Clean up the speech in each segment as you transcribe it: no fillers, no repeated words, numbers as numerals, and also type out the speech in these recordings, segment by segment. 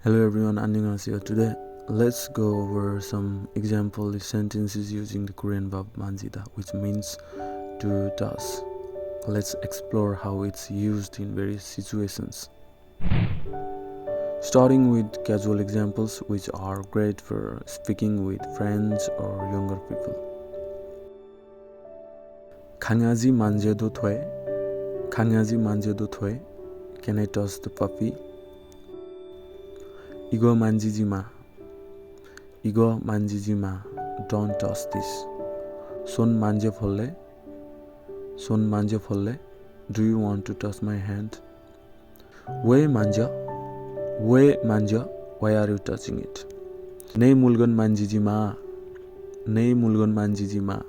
Hello everyone, 안녕하세요. Today, let's go over some example sentences using the Korean verb manjida, which means to toss. Let's explore how it's used in various situations. Starting with casual examples which are great for speaking with friends or younger people. 강아지 만져도 돼? 강아지 만져도 돼? Can I toss the puppy? 이거 만지지 마. 이거 만지지 마. Don't touch this. 손 만져볼래? 손 만져볼래? Do you want to touch my hand? 왜 만져? 왜 만져? Why are you touching it? 내 물건 만지지 마. 내 물건 만지지 마.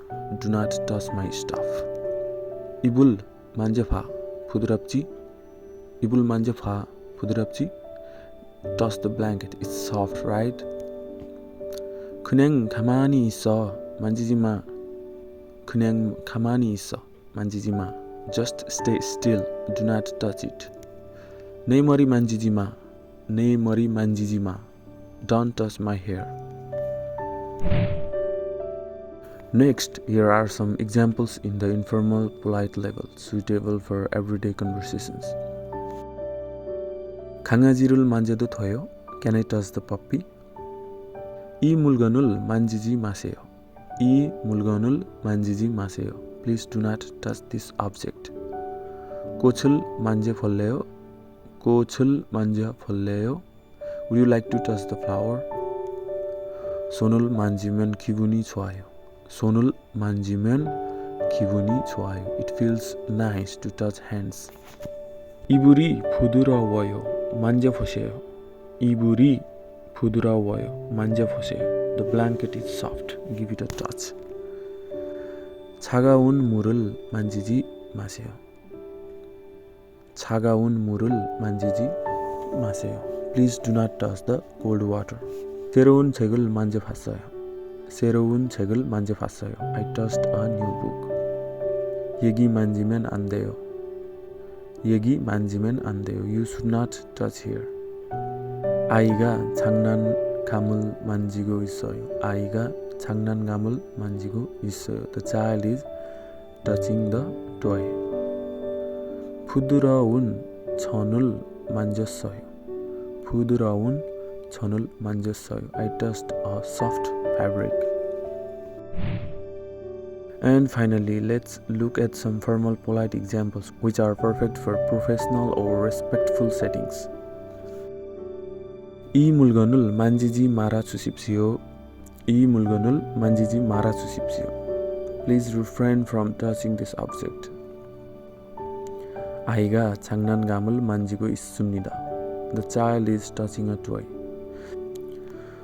Do not touch my stuff. 이불 만져봐. 부드럽지? 이불 만져봐. 부드럽지? Toss the blanket. It's soft, right? 그냥 가만히 있어. 만지지 마. 그냥 가만히 있어. 만지지 마. Just stay still. Do not touch it. 내 머리 만지지 마. 내 머리 만지지 마. Don't touch my hair. Next, here are some examples in the informal polite level, suitable for everyday conversations. 강아지를 만져도 돼요? Can I touch the puppy? 이 물건을 만지지 마세요. 이 물건을 만지지 마세요. Please do not touch this object. 꽃을 만져볼래요? 꽃을 만져볼래요? Would you like to touch the flower? 손을 만지면 기분이 좋아요. 손을 만지면 기분이 좋아요. It feels nice to touch hands. 이불이 부드러워요. 만져보세요. 이불이 부드러워요. 만져보세요. The blanket is soft. Give it a touch. 차가운 물을 만지지 마세요. 차가운 물을 만지지 마세요. Please do not touch the cold water. 새로운 책을 만져봤어요. 새로운 책을 만져봤어요. I touched a new book. 얘기 만지면 안 돼요. 얘기 만지면 안 돼요. You should not touch here. 아이가 장난감을 만지고 있어요. 아이가 장난감을 만지고 있어요. The child is touching the toy. 부드러운 천을 만졌어요. 부드러운 천을 만졌어요. I touched a soft fabric. And finally, let's look at some formal polite examples which are perfect for professional or respectful settings. 이 물건을 만지지 말아 주십시오. 이 물건을 만지지 말아 주십시오. Please refrain from touching this object. 아이가 장난감을 만지고 있습니다. The child is touching a toy.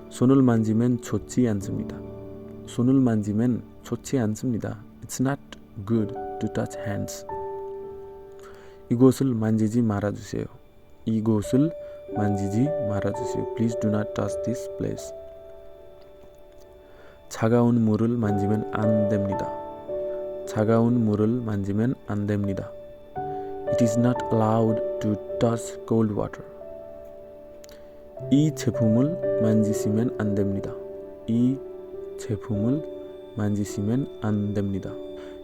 손을 만지면 좋지 않습니다. 손을 만지면 좋지 않습니다. It's not good to touch hands. 이곳을 만지지 말아주세요. 이곳을 만지지 말아주세요. Please do not touch this place. 차가운 물을 만지면 안 됩니다. 차가운 물을 만지면 안 됩니다. It is not allowed to touch cold water. 이 제품을 만지시면 안 됩니다. 이 제품을 만지시면 안 됩니다.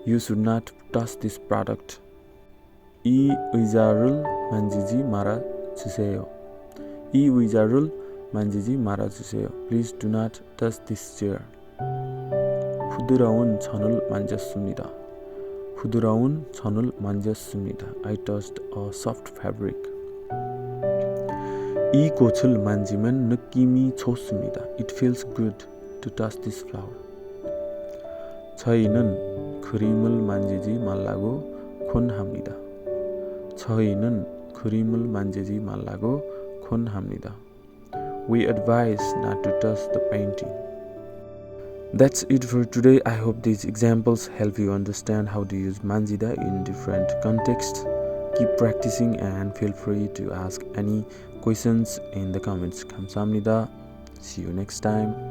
You should not touch this product. 이 의자를 만지지 말아 주세요. 이 의자를 만지지 말아 주세요. Please do not touch this chair. 부드러운 천을 만졌습니다. 부드러운 천을 만졌습니다. I touched a soft fabric. 이 꽃을 만지면 느낌이 좋습니다. It feels good to touch this flower. 저희는 그림을 만지지 말라고 권합니다. 저희는 그림을 만지지 말라고 권합니다. We advise not to touch the painting. That's it for today. I hope these examples help you understand how to use manjida in different contexts. Keep practicing and feel free to ask any questions in the comments. 감사합니다. See you next time.